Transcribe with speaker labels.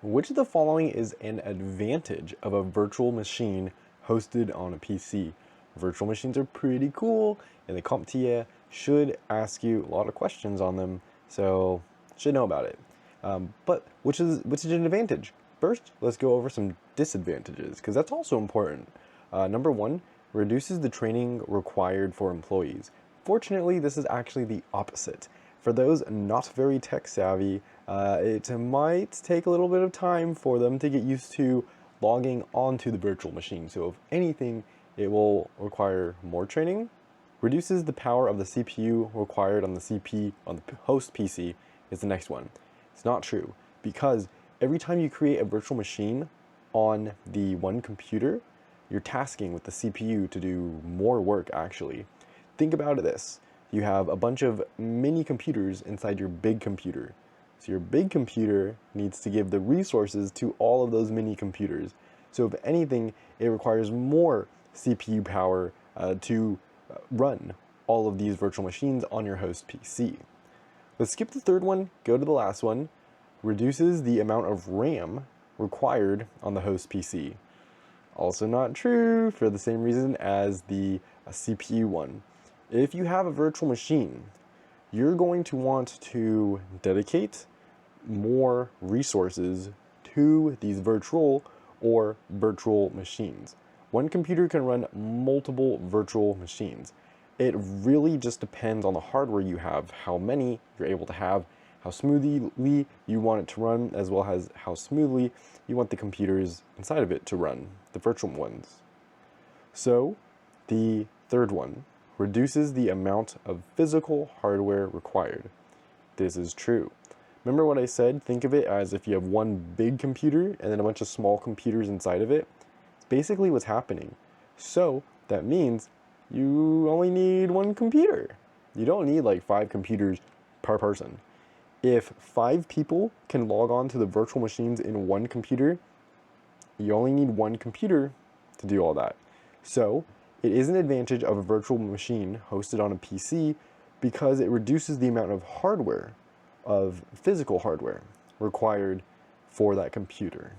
Speaker 1: Which of the following is an advantage of a virtual machine hosted on a PC? Virtual machines are pretty cool, and the CompTIA should ask you a lot of questions on them, so should know about it. But which is an advantage? First, let's go over some disadvantages, because that's also important. Number one, reduces the training required for employees. Fortunately, this is actually the opposite. For those not very tech savvy, it might take a little bit of time for them to get used to logging onto the virtual machine. So if anything, it will require more training. Reduces the power of the CPU required on the host PC is the next one. It's not true, because every time you create a virtual machine on the one computer, you're tasking with the CPU to do more work actually. Think about this. You have a bunch of mini computers inside your big computer. So your big computer needs to give the resources to all of those mini computers. So if anything, it requires more CPU power to run all of these virtual machines on your host PC. Let's skip the third one, go to the last one. Reduces the amount of RAM required on the host PC. Also not true, for the same reason as the CPU one. If you have a virtual machine, you're going to want to dedicate more resources to these virtual machines. One computer can run multiple virtual machines. It really just depends on the hardware you have, how many you're able to have, how smoothly you want it to run, as well as how smoothly you want the computers inside of it to run, the virtual ones. So, the third one, reduces the amount of physical hardware required. This is true. Remember what I said? Think of it as if you have one big computer and then a bunch of small computers inside of it. It's basically what's happening. So that means you only need one computer. You don't need like 5 computers per person. If 5 people can log on to the virtual machines in one computer, you only need one computer to do all that. So it is an advantage of a virtual machine hosted on a PC because it reduces the amount of hardware, of physical hardware, required for that computer.